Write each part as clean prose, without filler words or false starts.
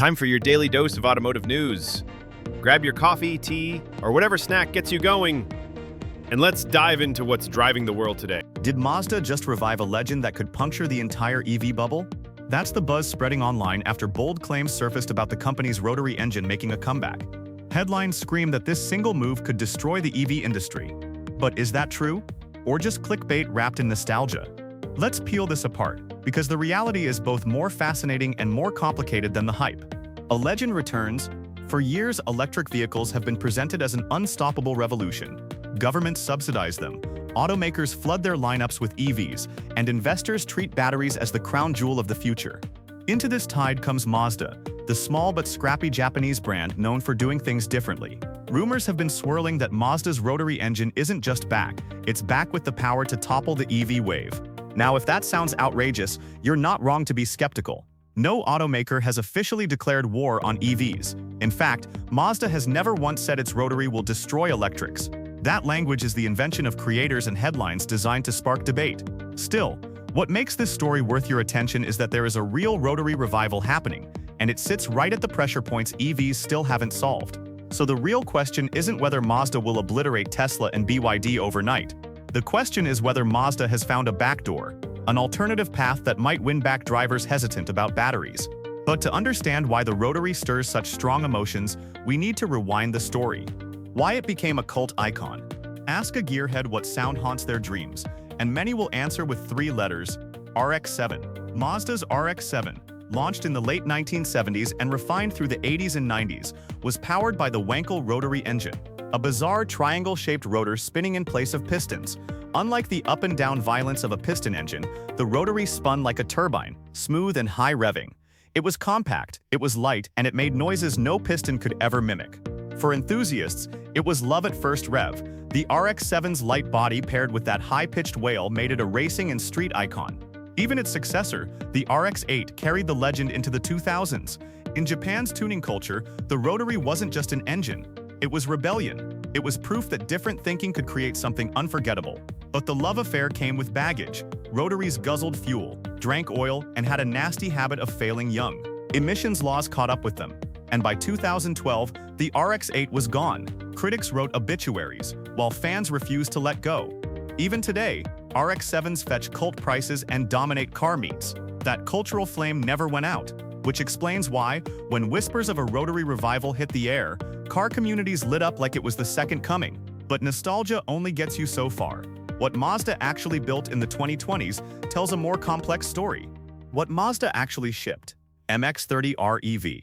Time for your daily dose of automotive news. Grab your coffee, tea, or whatever snack gets you going, and let's dive into what's driving the world today. Did Mazda just revive a legend that could puncture the entire EV bubble? That's the buzz spreading online after bold claims surfaced about the company's rotary engine making a comeback. Headlines scream that this single move could destroy the EV industry. But is that true? Or just clickbait wrapped in nostalgia? Let's peel this apart, because the reality is both more fascinating and more complicated than the hype. A legend returns. For years, electric vehicles have been presented as an unstoppable revolution. Governments subsidize them, automakers flood their lineups with EVs, and investors treat batteries as the crown jewel of the future. Into this tide comes Mazda, the small but scrappy Japanese brand known for doing things differently. Rumors have been swirling that Mazda's rotary engine isn't just back, it's back with the power to topple the EV wave. Now, if that sounds outrageous, you're not wrong to be skeptical. No automaker has officially declared war on EVs. In fact, Mazda has never once said its rotary will destroy electrics. That language is the invention of creators and headlines designed to spark debate. Still, what makes this story worth your attention is that there is a real rotary revival happening, and it sits right at the pressure points EVs still haven't solved. So the real question isn't whether Mazda will obliterate Tesla and BYD overnight. The question is whether Mazda has found a backdoor, an alternative path that might win back drivers hesitant about batteries. But to understand why the rotary stirs such strong emotions, we need to rewind the story. Why it became a cult icon. Ask a gearhead what sound haunts their dreams, and many will answer with 3 letters: RX-7. Mazda's RX-7, launched in the late 1970s and refined through the 80s and 90s, was powered by the Wankel rotary engine, a bizarre triangle-shaped rotor spinning in place of pistons. Unlike the up-and-down violence of a piston engine, the rotary spun like a turbine, smooth and high-revving. It was compact, it was light, and it made noises no piston could ever mimic. For enthusiasts, it was love at first rev. The RX-7's light body paired with that high-pitched wail made it a racing and street icon. Even its successor, the RX-8, carried the legend into the 2000s. In Japan's tuning culture, the rotary wasn't just an engine. It was rebellion. It was proof that different thinking could create something unforgettable. But the love affair came with baggage. Rotaries guzzled fuel, drank oil, and had a nasty habit of failing young. Emissions laws caught up with them. And by 2012, the RX-8 was gone. Critics wrote obituaries, while fans refused to let go. Even today, RX-7s fetch cult prices and dominate car meets. That cultural flame never went out, which explains why, when whispers of a rotary revival hit the air, car communities lit up like it was the second coming. But nostalgia only gets you so far. What Mazda actually built in the 2020s tells a more complex story. What Mazda actually shipped: MX-30R EV.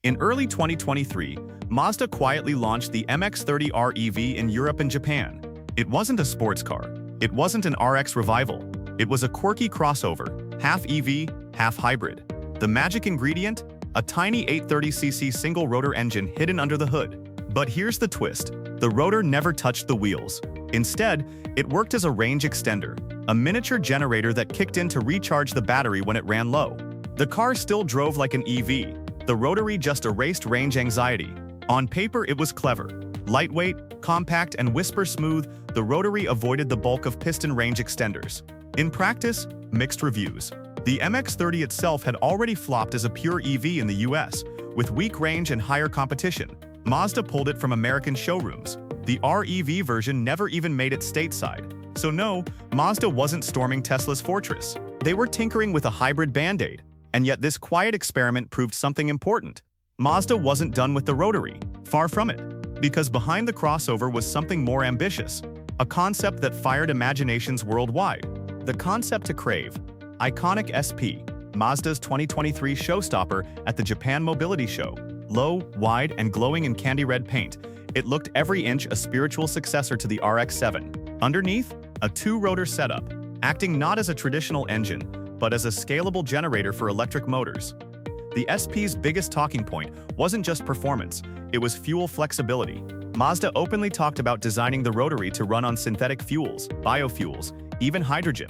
In early 2023, Mazda quietly launched the MX-30R EV in Europe and Japan. It wasn't a sports car. It wasn't an RX revival. It was a quirky crossover, half EV, half hybrid. The magic ingredient? A tiny 830cc single-rotor engine hidden under the hood. But here's the twist. The rotor never touched the wheels. Instead, it worked as a range extender, a miniature generator that kicked in to recharge the battery when it ran low. The car still drove like an EV. The rotary just erased range anxiety. On paper, it was clever. Lightweight, compact, and whisper smooth, the rotary avoided the bulk of piston range extenders. In practice, mixed reviews. The MX-30 itself had already flopped as a pure EV in the US, with weak range and higher competition. Mazda pulled it from American showrooms. The REV version never even made it stateside. So no, Mazda wasn't storming Tesla's fortress. They were tinkering with a hybrid band-aid. And yet this quiet experiment proved something important. Mazda wasn't done with the rotary. Far from it. Because behind the crossover was something more ambitious. A concept that fired imaginations worldwide. The concept to crave. Iconic SP, Mazda's 2023 showstopper at the Japan Mobility Show. Low, wide, and glowing in candy red paint, it looked every inch a spiritual successor to the RX-7. Underneath, a 2-rotor setup, acting not as a traditional engine, but as a scalable generator for electric motors. The SP's biggest talking point wasn't just performance, it was fuel flexibility. Mazda openly talked about designing the rotary to run on synthetic fuels, biofuels, even hydrogen.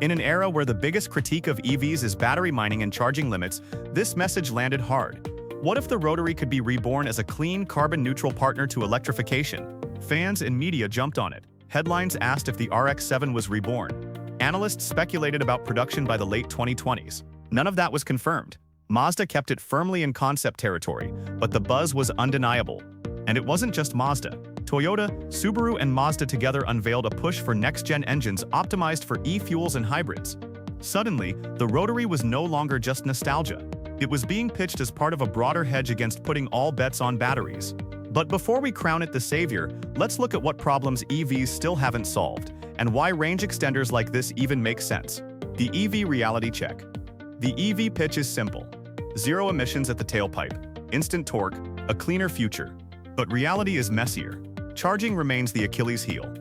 In an era where the biggest critique of EVs is battery mining and charging limits, this message landed hard. What if the rotary could be reborn as a clean, carbon-neutral partner to electrification? Fans and media jumped on it. Headlines asked if the RX-7 was reborn. Analysts speculated about production by the late 2020s. None of that was confirmed. Mazda kept it firmly in concept territory, but the buzz was undeniable. And it wasn't just Mazda. Toyota, Subaru, and Mazda together unveiled a push for next-gen engines optimized for e-fuels and hybrids. Suddenly, the Rotary was no longer just nostalgia. It was being pitched as part of a broader hedge against putting all bets on batteries. But before we crown it the savior, let's look at what problems EVs still haven't solved, and why range extenders like this even make sense. The EV reality check. The EV pitch is simple. Zero emissions at the tailpipe, instant torque, a cleaner future. But reality is messier. Charging remains the Achilles heel.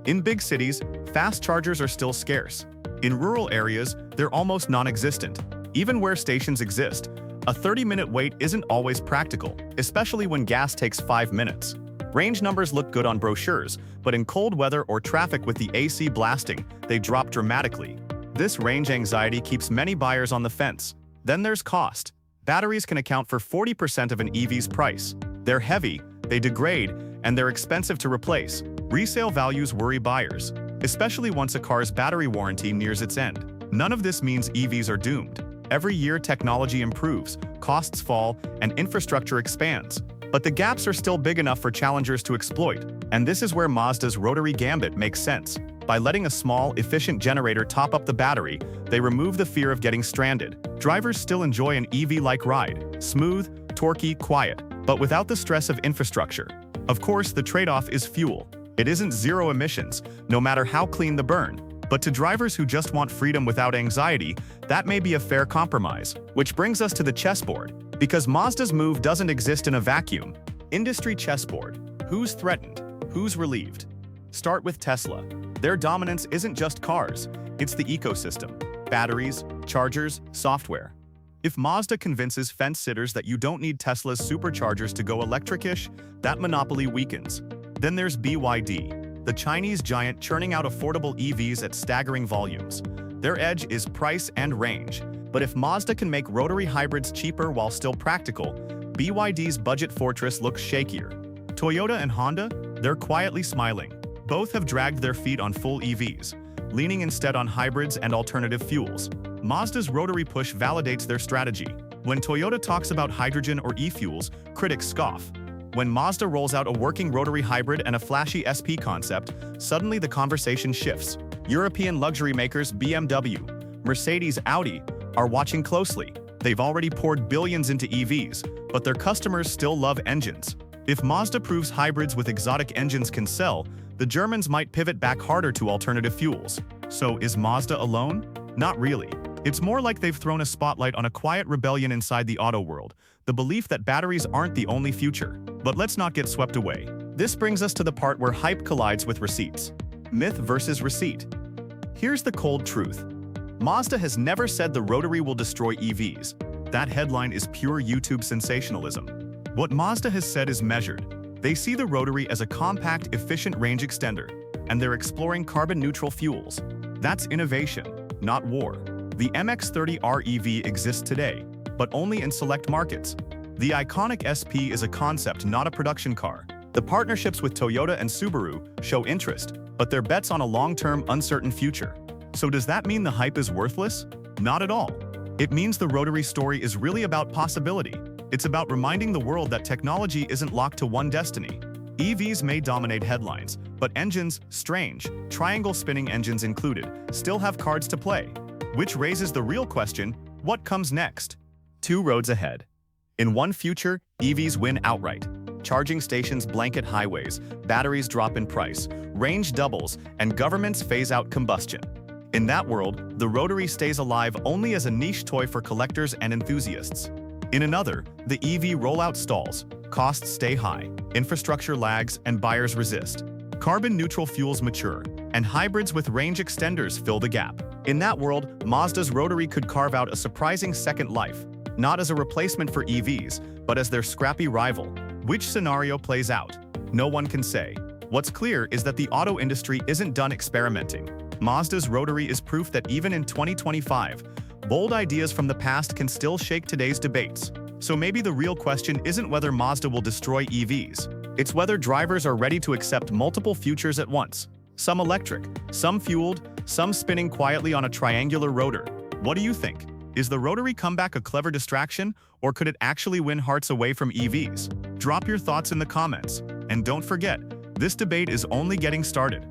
In big cities, fast chargers are still scarce. In rural areas, they're almost non-existent. Even where stations exist, a 30-minute wait isn't always practical, especially when gas takes 5 minutes. Range numbers look good on brochures, but in cold weather or traffic with the AC blasting, they drop dramatically. This range anxiety keeps many buyers on the fence. Then there's cost. Batteries can account for 40% of an EV's price. They're heavy, they degrade, and they're expensive to replace. Resale values worry buyers, especially once a car's battery warranty nears its end. None of this means EVs are doomed. Every year, technology improves, costs fall, and infrastructure expands. But the gaps are still big enough for challengers to exploit, and this is where Mazda's Rotary Gambit makes sense. By letting a small, efficient generator top up the battery, they remove the fear of getting stranded. Drivers still enjoy an EV-like ride, smooth, torquey, quiet, but without the stress of infrastructure. Of course, the trade-off is fuel. It isn't zero emissions, no matter how clean the burn. But to drivers who just want freedom without anxiety, that may be a fair compromise. Which brings us to the chessboard. Because Mazda's move doesn't exist in a vacuum. Industry chessboard. Who's threatened? Who's relieved? Start with Tesla. Their dominance isn't just cars, it's the ecosystem. Batteries, chargers, software. If Mazda convinces fence-sitters that you don't need Tesla's superchargers to go electric-ish, that monopoly weakens. Then there's BYD, the Chinese giant churning out affordable EVs at staggering volumes. Their edge is price and range. But if Mazda can make rotary hybrids cheaper while still practical, BYD's budget fortress looks shakier. Toyota and Honda, they're quietly smiling. Both have dragged their feet on full EVs, leaning instead on hybrids and alternative fuels. Mazda's rotary push validates their strategy. When Toyota talks about hydrogen or e-fuels, critics scoff. When Mazda rolls out a working rotary hybrid and a flashy SP concept, suddenly the conversation shifts. European luxury makers BMW, Mercedes, Audi are watching closely. They've already poured billions into EVs, but their customers still love engines. If Mazda proves hybrids with exotic engines can sell, the Germans might pivot back harder to alternative fuels. So is Mazda alone? Not really. It's more like they've thrown a spotlight on a quiet rebellion inside the auto world, the belief that batteries aren't the only future. But let's not get swept away. This brings us to the part where hype collides with receipts. Myth versus receipt. Here's the cold truth. Mazda has never said the Rotary will destroy EVs. That headline is pure YouTube sensationalism. What Mazda has said is measured. They see the Rotary as a compact, efficient range extender, and they're exploring carbon-neutral fuels. That's innovation, not war. The MX-30R EV exists today, but only in select markets. The iconic SP is a concept, not a production car. The partnerships with Toyota and Subaru show interest, but they're bets on a long-term, uncertain future. So does that mean the hype is worthless? Not at all. It means the Rotary story is really about possibility. It's about reminding the world that technology isn't locked to one destiny. EVs may dominate headlines, but engines, strange, triangle-spinning engines included, still have cards to play. Which raises the real question, what comes next? Two roads ahead. In one future, EVs win outright. Charging stations blanket highways, batteries drop in price, range doubles, and governments phase out combustion. In that world, the Rotary stays alive only as a niche toy for collectors and enthusiasts. In another, the EV rollout stalls, costs stay high, infrastructure lags, and buyers resist. Carbon-neutral fuels mature, and hybrids with range extenders fill the gap. In that world, Mazda's Rotary could carve out a surprising second life, not as a replacement for EVs, but as their scrappy rival. Which scenario plays out? No one can say. What's clear is that the auto industry isn't done experimenting. Mazda's Rotary is proof that even in 2025, bold ideas from the past can still shake today's debates. So maybe the real question isn't whether Mazda will destroy EVs. It's whether drivers are ready to accept multiple futures at once. Some electric, some fueled, some spinning quietly on a triangular rotor. What do you think? Is the Rotary comeback a clever distraction, or could it actually win hearts away from EVs? Drop your thoughts in the comments. And don't forget, this debate is only getting started.